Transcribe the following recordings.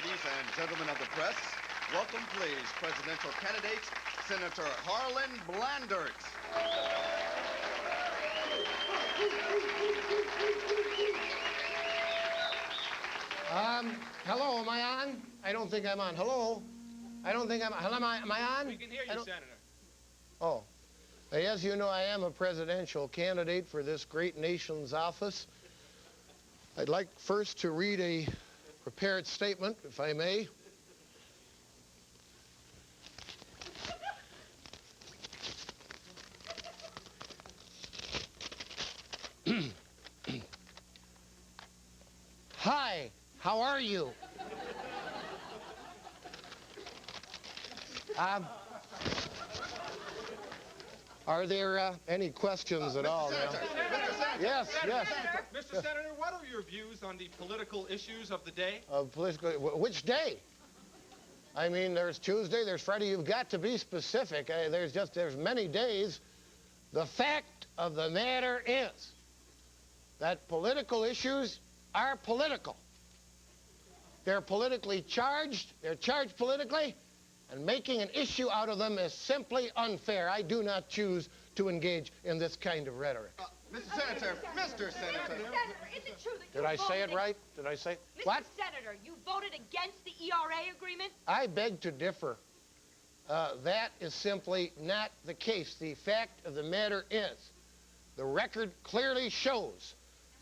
ladies and gentlemen of the press, welcome, please, presidential candidate, Senator Harlan Blandert. Hello, am I on? I don't think I'm on. Hello? I don't think I'm on. Hello, am I on? We can hear you, Senator. Oh. As you know, I am a presidential candidate for this great nation's office. I'd like first to read a prepared statement, if I may. Hi, how are you? Are there any questions at all? Senator, Mr. Senator. Yes, yes. Mr. Senator, what are your views on the political issues of the day? Which day? I mean, there's Tuesday, there's Friday. You've got to be specific. There's many days. The fact of the matter is that political issues are political. They're politically charged. They're charged politically. And making an issue out of them is simply unfair. I do not choose to engage in this kind of rhetoric. Mr. Senator, Mr. Senator. Senator, is it true that Did I say it right? Did I say Mr. what? Senator, you voted against the ERA agreement? I beg to differ. That is simply not the case. The fact of the matter is, the record clearly shows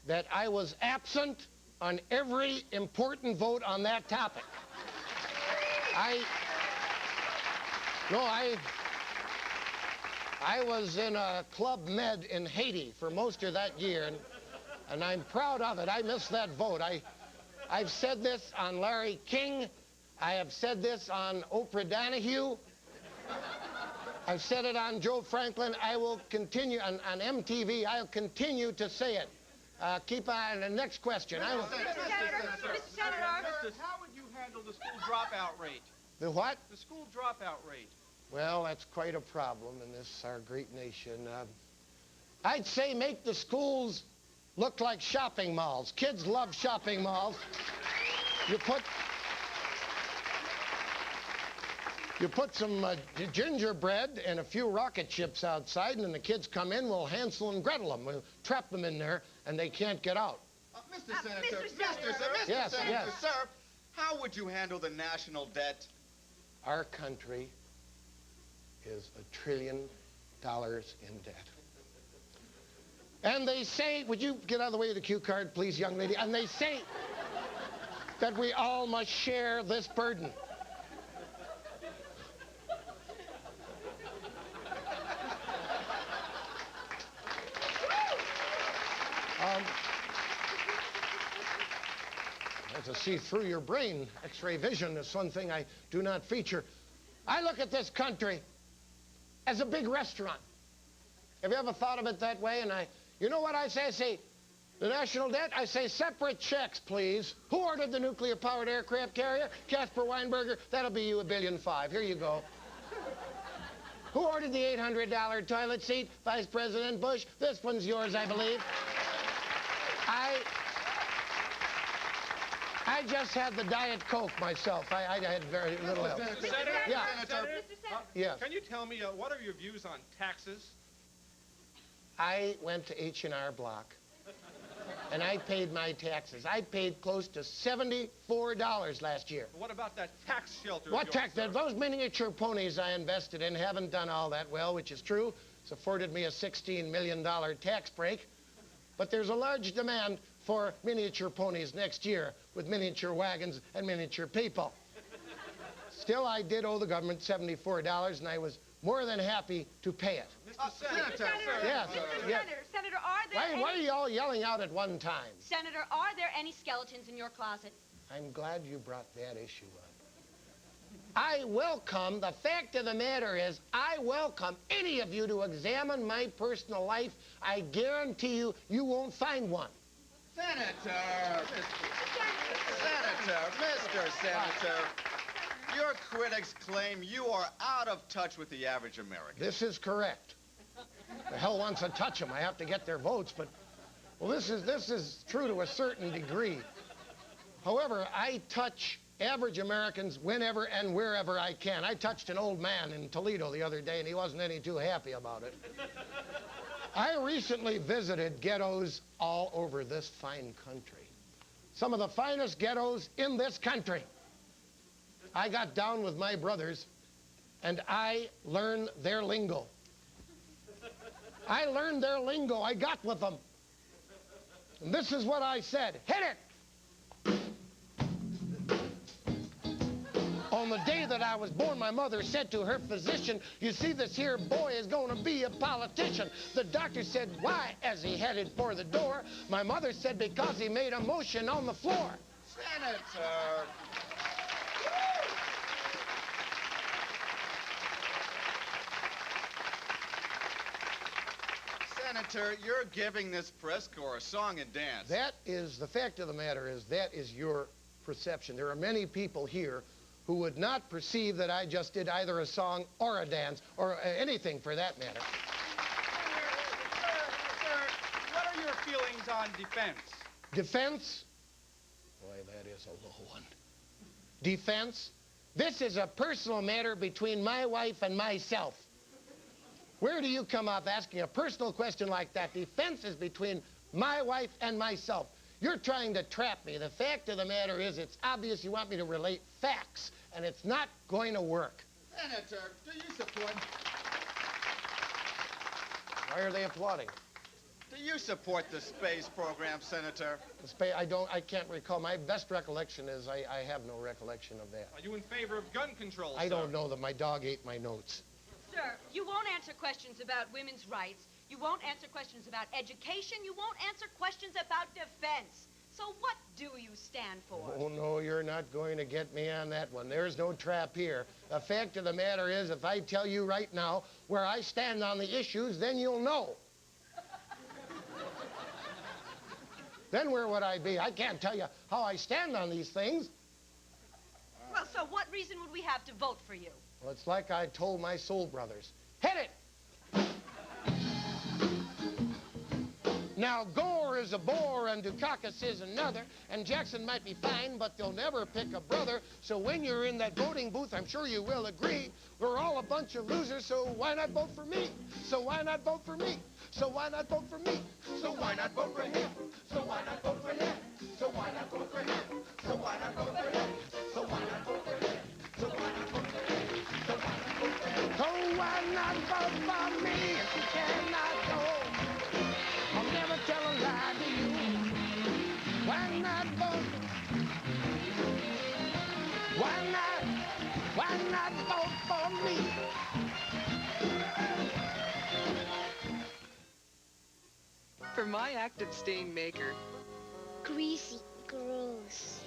that I was absent on every important vote on that topic. I was in a Club Med in Haiti for most of that year, and I'm proud of it. I missed that vote. I've said this on Larry King. I have said this on Oprah Donahue. I've said it on Joe Franklin. I will continue on MTV. I'll continue to say it. Keep on the next question. Mr. Senator. How would you handle the school dropout rate? The what? The school dropout rate. Well, that's quite a problem in this, our great nation. I'd say make the schools look like shopping malls. Kids love shopping malls. You put some gingerbread and a few rocket ships outside, and then the kids come in, we'll Hansel and Gretel them. We'll trap them in there, and they can't get out. Mr. Senator, Mr. Senator. Yes, Senator, yes. sir, how would you handle the national debt? Our country is $1 trillion in debt. And they say, would you get out of the way of the cue card, please, young lady? And they say that we all must share this burden. To see through your brain, X-ray vision is one thing I do not feature. I look at this country as a big restaurant. Have you ever thought of it that way? And you know what I say? I say, the national debt, I say separate checks, please. Who ordered the nuclear-powered aircraft carrier? Casper Weinberger. That'll be you $1.5 billion. Here you go. Who ordered the $800 toilet seat? Vice President Bush. This one's yours, I believe. I just had the Diet Coke myself. I had very little else. Senator, Yeah. Senator, Yes. can you tell me what are your views on taxes? I went to H&R Block, and I paid my taxes. I paid close to $74 last year. What about that tax shelter? What of tax? yours, sir? Those miniature ponies I invested in haven't done all that well, which is true. It's afforded me a $16 million tax break. But there's a large demand for miniature ponies next year with miniature wagons and miniature people. Still, I did owe the government $74, and I was more than happy to pay it. Mr. Senator. Yes. Yes. Senator, are there Why are you all yelling out at one time? Senator, are there any skeletons in your closet? I'm glad you brought that issue up. I welcome, the fact of the matter is, I welcome any of you to examine my personal life. I guarantee you, you won't find one. Senator, Mr. Senator, your critics claim you are out of touch with the average American. This is correct. The hell wants to touch them. I have to get their votes, but, well, this is true to a certain degree. However, I touch average Americans whenever and wherever I can. I touched an old man in Toledo the other day, and he wasn't any too happy about it. I recently visited ghettos all over this fine country. Some of the finest ghettos in this country. I got down with my brothers, and I learned their lingo. I learned their lingo. I got with them. And this is what I said. Hit it! On the day that I was born, my mother said to her physician, you see, this here boy is going to be a politician. The doctor said, why, as he headed for the door? My mother said, because he made a motion on the floor. Senator. Senator, you're giving this press corps a song and dance. That is, the fact of the matter is, that is your perception. There are many people here who would not perceive that I just did either a song or a dance, or anything for that matter. Sir, what are your feelings on defense? Defense? Boy, that is a low one. Defense? This is a personal matter between my wife and myself. Where do you come up asking a personal question like that? Defense is between my wife and myself. You're trying to trap me. The fact of the matter is, it's obvious you want me to relate facts, and it's not going to work. Senator, do you support... Why are they applauding? Do you support the space program, Senator? I can't recall. My best recollection is I have no recollection of that. Are you in favor of gun control, I sir? don't know that. My dog ate my notes. Sir, you won't answer questions about women's rights. You won't answer questions about education. You won't answer questions about defense. So what do you stand for? Oh, no, you're not going to get me on that one. There's no trap here. The fact of the matter is, if I tell you right now where I stand on the issues, then you'll know. Then where would I be? I can't tell you how I stand on these things. Well, so what reason would we have to vote for you? Well, it's like I told my soul brothers. Hit it! Now, Gore is a bore and Dukakis is another, and Jackson might be fine, but they'll never pick a brother. So when you're in that voting booth, I'm sure you will agree, we're all a bunch of losers, so why not vote for me? So why not vote for me? So why not vote for me? So why not vote for him? So why not vote for him? So why not vote for him? So why not vote for him? So why not vote for him? So why not vote for him? So why not vote for him? So why not vote for me if you cannot go? I'll never tell a lie to you. Why not vote? Why not vote for me? For my active stain maker, Greasy, gross.